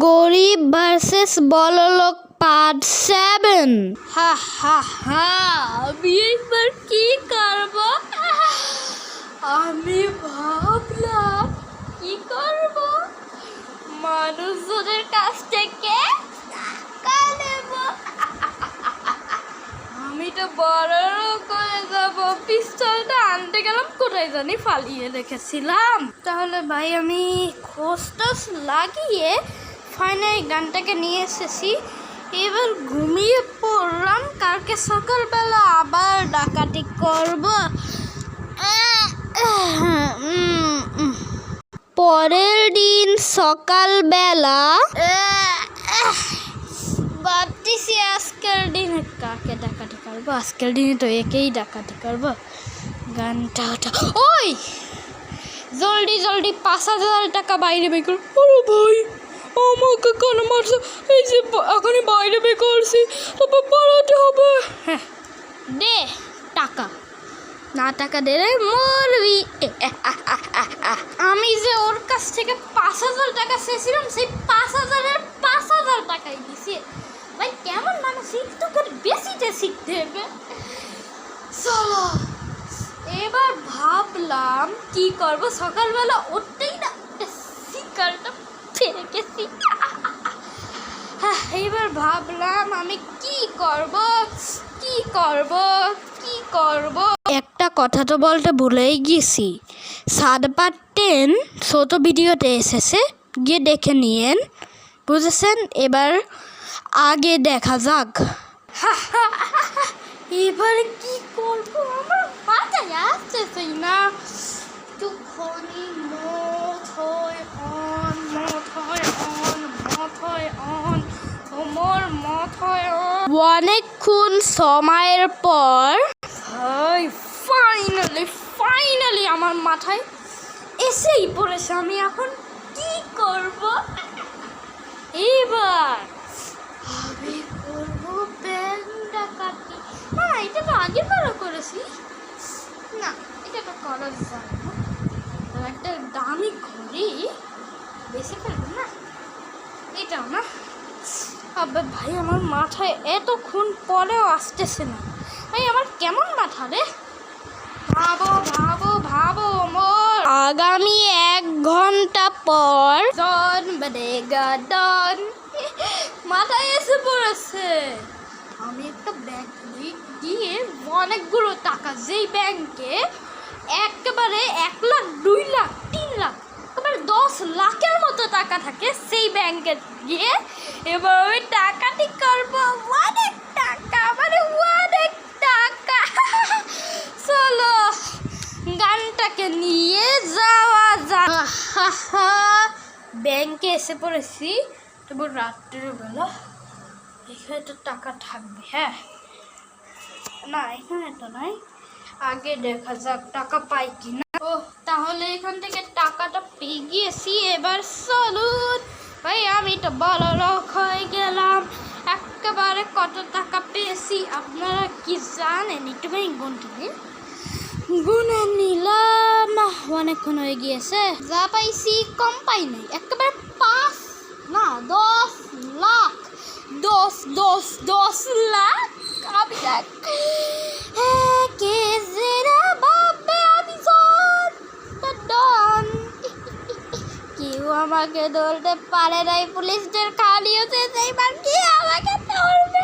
গরিব ভার্সেস বড়লোক পার্ট 7। হা হা হা, আমি এবার কি করব? আমি ভাবলাম কি করব, মানুষজনের কাছ থেকে টাকা নেব। আমি তো বড় লোক হয়ে যাব। পিস্তলটা আনতে গেলাম, কোথায় জানি ফালিয়ে রেখেছিলাম। তাহলে ভাই আমি খোঁজটোজ লাগিয়ে ফাইনালি গানটাকে নিয়ে এসেছি। এবার ঘুমিয়ে পড়লাম, কালকে সকালবেলা আবার ডাকাতি করব। পরের দিন সকালবেলা ভাবতেছি আজকের দিনে কাকে ডাকাতি করবো। আজকের দিনে তো একেই ডাকাতি করবো। গানটা ওই জলদি জলদি 5,000 টাকা বাইরে বের কর। ওরে ভাই, আমাকে কেন মারছে? এই যে এখনই বাইরে বের করছি, তারপর পালাতে হবে। হ্যাঁ দে টাকা, না টাকা দে রে মরবি। আমি যে ওর কাছ থেকে 5,000 টাকা চেয়েছিলাম, সেই 5,000-এর 5,000 টাকাই দিছি। ভাই কেমন মানুষ, একটু করে বেশিটা শিখতে হবে। চলো এবার ভাবলাম কি করব, সকালবেলা উঠতেই না শিকারটা ফেলে গেছি। হ্যাঁ এবার ভাবলাম আমি কি করব। একটা কথা তো বলতে ভুলেই গেছি, 7/10 ছোট ভিডিওতে এসেছে, গিয়ে দেখে নিয়েন, বুঝেছেন? এবার আগে দেখা যাক। এবারে কি করব আমার মাথায় আসতেছে না। একটুখানি মাথায় অনেকক্ষণ সময়ের পর ফাইনালি আমার মাথায় এসেই পড়েছে আমি এখন কি করব। এবার আমি করব ব্যাংক ডাকাতি। না এটা তো আগে বড় করেছি, না এটা তো করা যায় না। একটা দামি ঘড়ি বেশি ফেলবো না, এটাও না। আবে ভাই আমার মাথায় এতক্ষণ পরেও আসতেছে না। ভাই আমার কেমন মাথা রে। ভাবো মোর আগামী 1 ঘন্টা পর ডন বেগা ডন মাথায় এসে পড়েছে। আমি একটা ব্যাংক দিয়ে অনেকগুলো টাকা, যেই ব্যাংকে একেবারে 1 লাখ 2 লাখ 3 লাখ একেবারে 10 লাখের মতো টাকা থাকে, সেই ব্যাংকে গিয়ে এবার আমি টাকাটি করবো। অনেক টাকা, মানে অনেক টাকা। চলো গানটাকে নিয়ে যাওয়া যাক। ব্যাংকে এসে পড়েছি, তবু রাত্রের বেলা এখানে তো টাকা থাকবে। হ্যাঁ না এখানে তো নাই, আগে দেখা যাক টাকা পাই কিনা। ও তাহলে এখান থেকে টাকাটা পেয়ে গিয়েছি। এবার চলুন ভাই, আমি তো বড় লোক হয়ে গেলাম। একেবারে কত টাকা পেয়েছি আপনারা কি জানেন? একটু ভাই গুনে নিলাম, অনেকক্ষণ হয়ে গিয়েছে। যা পাইছি কম পাই নাই, একেবারে 5 না 10 লাখ। 10 লাখ আমি দেখ কেউ আমাকে ধরতে পারে নাই, পুলিশদের খালিয়েছে, সেইবার কি আমাকে ধরবে?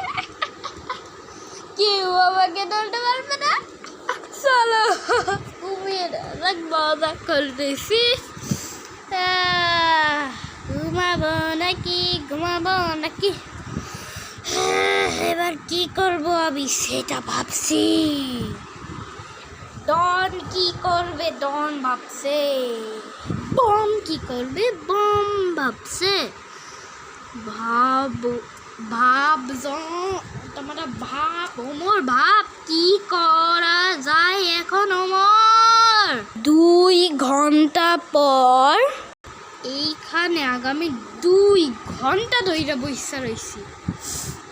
কেউ আমাকে ধরতে পারবে না। চলো ঘুমিয়ে মজা করতেছি। ঘুমাবো নাকি এবার কি করব আমি সেটা ভাবছি। ডন কি করবে? ডন ভাবছে। বম কি করবে? বম ভাবছে। তোমরা ওমর ভাব কি করা যায় এখন ওমর। 2 ঘন্টা পর এইখানে আগামী 2 ঘন্টা ধরে বসে রয়েছি,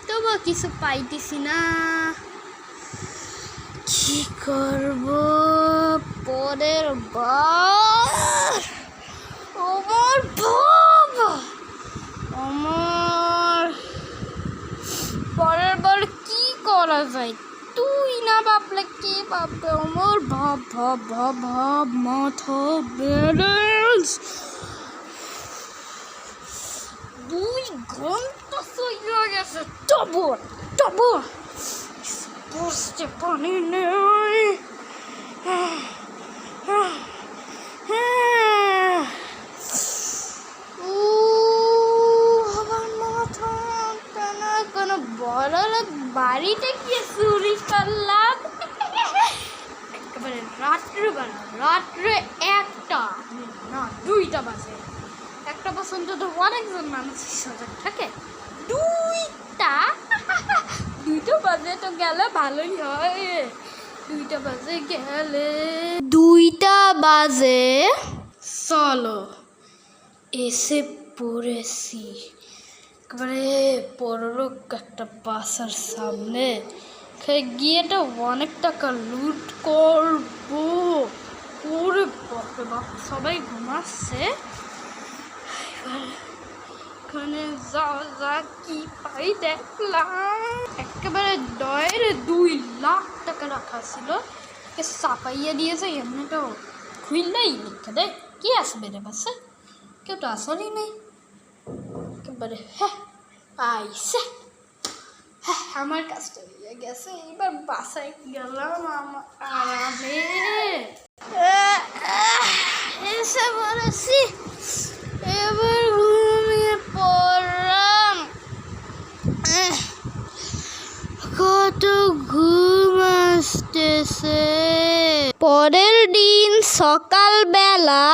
তবু কিছু পাইতেছি না। কি করব পরের বার? ওমর ভাব যাই, তুই না ভাবলে কে ভাববে? আমার ভাব ভাব ভাব ভাব মাথা ব্যালেন্স 2 ঘন্টা চলে গেছে, তবু বুঝতে পারি নেই। আমার মাথা টানা, কোনো বড় লোক বাড়িতে গিয়ে চুরি করলাম একেবারে রাত্রে 1টা না 2টা বাজে। 1টা পর্যন্ত তো অনেকজন মানুষ সজাগ থাকে। 2টা বাজে তো গেলে ভালোই হয়। 2টা বাজে গেলে 2টা বাজে চলো এসে পড়েছি একেবারে বড়লোক একটা বাসার সামনে। গিয়ে তো অনেক টাকা লুট করবো। ওরে বাপরে বাপ, সবাই ঘুমাচ্ছে। এখানে যা কি পাই দেখলাম, একেবারে ডয়ের 2 লাখ টাকা রাখা ছিল, চাপাইয়া দিয়েছে। এমনিটা খুললেই লিখে দে, কি আসবে রে বাসে? কেউ তো আসলেই নেই একেবারে। আইসে আমার কাজটা হয়ে গেছে, এবার বাসায় গেলাম আমার আরামে। এসে বলেছি, এবার ঘুমিয়ে পড়লাম। কত ঘুম আসতেছে। পরের দিন সকালবেলা